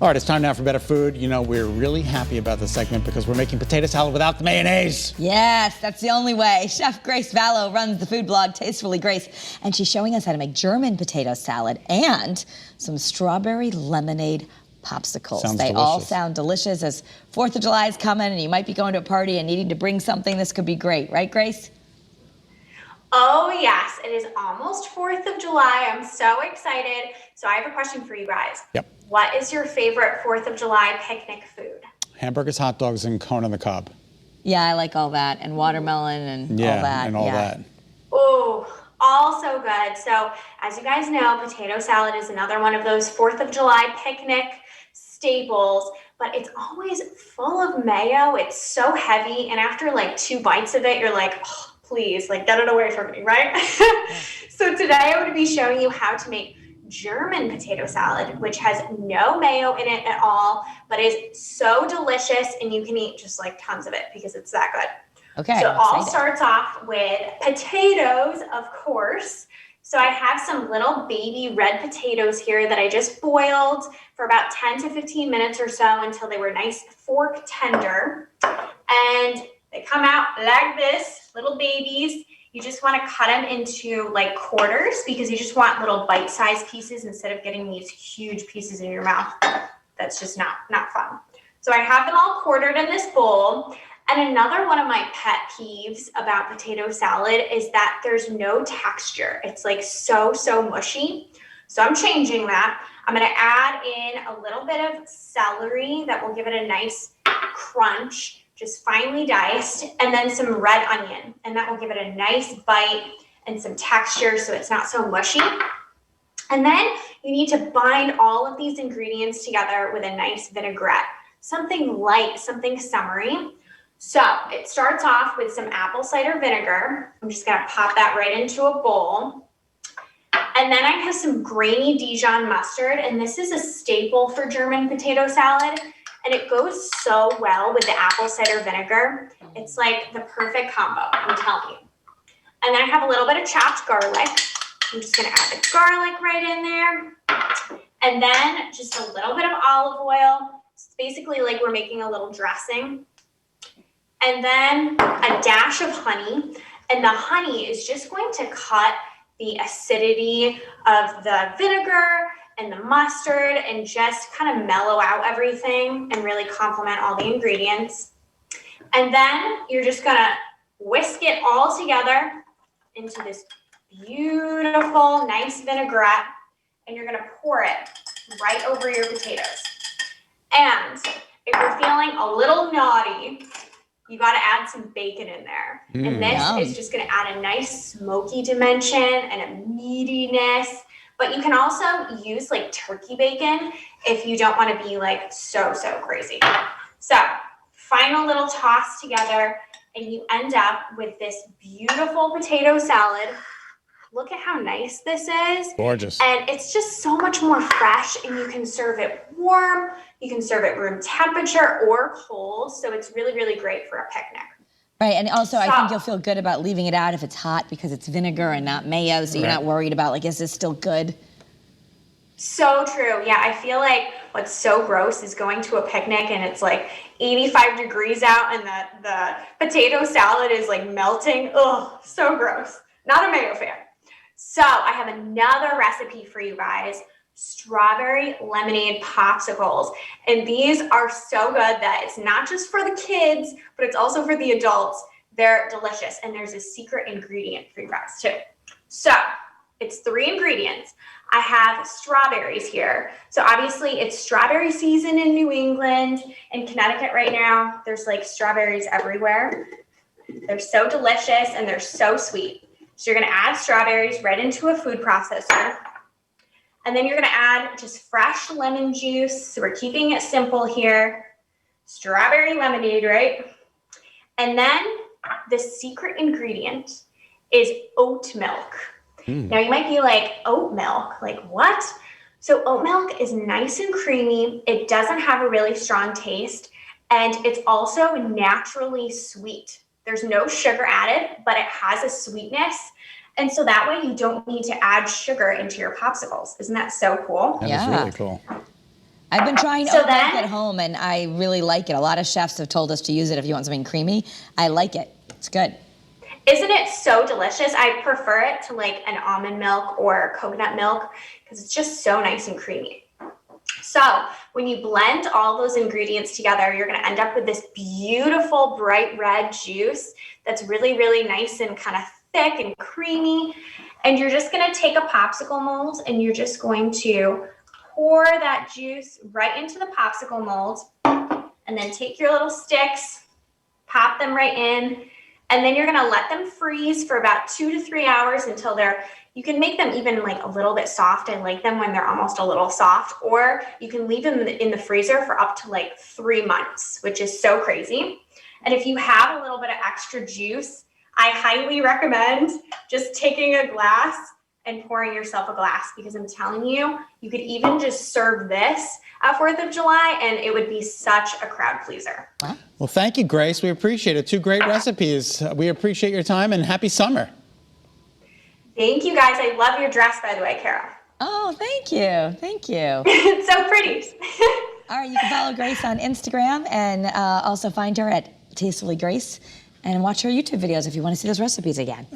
All right, it's time now for Better Food. You know, we're really happy about this segment because we're making potato salad without the mayonnaise. Yes, that's the only way. Chef Grace Vallow runs the food blog Tastefully Grace, and she's showing us how to make German potato salad and some strawberry lemonade popsicles. Sounds they delicious. all sound delicious. As 4th of July is coming and you might be going to a party and needing to bring something, this could be great. Right, Grace? Oh yes, it is almost 4th of July. I'm so excited. So I have a question for you guys. Yep. What is your favorite 4th of July picnic food? Hamburgers, hot dogs, and corn on the cob. Yeah, I like all that. And watermelon and Yeah, all that. and all that. Oh, all so good. So as you guys know, potato salad is another one of those 4th of July picnic staples, but it's always full of mayo. It's so heavy. And after like 2 bites of it, you're like, oh, please, like get it away from me, right? So today I'm going to be showing you how to make German potato salad, which has no mayo in it at all, but is so delicious, and you can eat just like tons of it because it's that good. Okay. So it all starts off with potatoes, of course. So I have some little baby red potatoes here that I just boiled for about 10 to 15 minutes or so until they were nice fork tender. And they come out like this, little babies. You just want to cut them into like quarters because you just want little bite-sized pieces instead of getting these huge pieces in your mouth. That's just not fun. So I have them all quartered in this bowl. And another one of my pet peeves about potato salad is that there's no texture. It's like so mushy. So I'm changing that. I'm going to add in a little bit of celery that will give it a nice crunch, just finely diced, and then some red onion, and that will give it a nice bite and some texture so it's not so mushy. And then you need to bind all of these ingredients together with a nice vinaigrette, something light, something summery. So it starts off with some apple cider vinegar. I'm just gonna pop that right into a bowl. And then I have some grainy Dijon mustard, and this is a staple for German potato salad. And it goes so well with the apple cider vinegar. It's like the perfect combo, I'm telling you. And then I have a little bit of chopped garlic. I'm just gonna add the garlic right in there. And then just a little bit of olive oil. It's basically like we're making a little dressing. And then a dash of honey. And the honey is just going to cut the acidity of the vinegar and the mustard and just kind of mellow out everything and really complement all the ingredients. And then you're just gonna whisk it all together into this beautiful, nice vinaigrette, and you're gonna pour it right over your potatoes. And if you're feeling a little naughty, you gotta add some bacon in there. And this is just gonna add a nice smoky dimension and a meatiness. But you can also use like turkey bacon if you don't want to be like so crazy. So final little toss together and you end up with this beautiful potato salad. Look at how nice this is. Gorgeous. And it's just so much more fresh, and you can serve it warm. You can serve it room temperature or cold. So it's really great for a picnic. Right, and also I think you'll feel good about leaving it out if it's hot because it's vinegar and not mayo, so you're not worried about like, is this still good? So true. Yeah, I feel like what's so gross is going to a picnic and it's like 85 degrees out and the potato salad is like melting. Ugh, so gross. Not a mayo fan. So I have another recipe for you guys. Strawberry lemonade popsicles. And these are so good that it's not just for the kids, but it's also for the adults. They're delicious. And there's a secret ingredient for you guys too. So it's 3 ingredients. I have strawberries here. So obviously it's strawberry season in New England and Connecticut right now. There's like strawberries everywhere. They're so delicious and they're so sweet. So you're gonna add strawberries right into a food processor. And then you're gonna add just fresh lemon juice. So we're keeping it simple here. Strawberry lemonade, right? And then the secret ingredient is oat milk. Now you might be like, oat milk, like what? So oat milk is nice and creamy. It doesn't have a really strong taste. And it's also naturally sweet. There's no sugar added, but it has a sweetness. And so that way you don't need to add sugar into your popsicles. Isn't that so cool? That is really cool. I've been trying So oat milk then- at home, and I really like it. A lot of chefs have told us to use it if you want something creamy. I like it. It's good. Isn't it so delicious? I prefer it to like an almond milk or coconut milk because it's just so nice and creamy. So when you blend all those ingredients together, you're going to end up with this beautiful bright red juice that's really, really nice and kind of thick and creamy. And you're just going to take a popsicle mold and you're just going to pour that juice right into the popsicle mold, and then take your little sticks, pop them right in, and then you're gonna let them freeze for about 2 to 3 hours until you can make them even like a little bit soft. I like them when they're almost a little soft, or you can leave them in the freezer for up to like 3 months, which is so crazy. And if you have a little bit of extra juice, I highly recommend just taking a glass and pouring yourself a glass, because I'm telling you, you could even just serve this at 4th of July and it would be such a crowd pleaser. Well, thank you, Grace. We appreciate it. 2 great recipes. We appreciate your time and happy summer. Thank you guys. I love your dress, by the way, Kara. Oh, thank you. Thank you. It's so pretty. All right, you can follow Grace on Instagram and also find her at Tastefully Grace and watch her YouTube videos if you want to see those recipes again.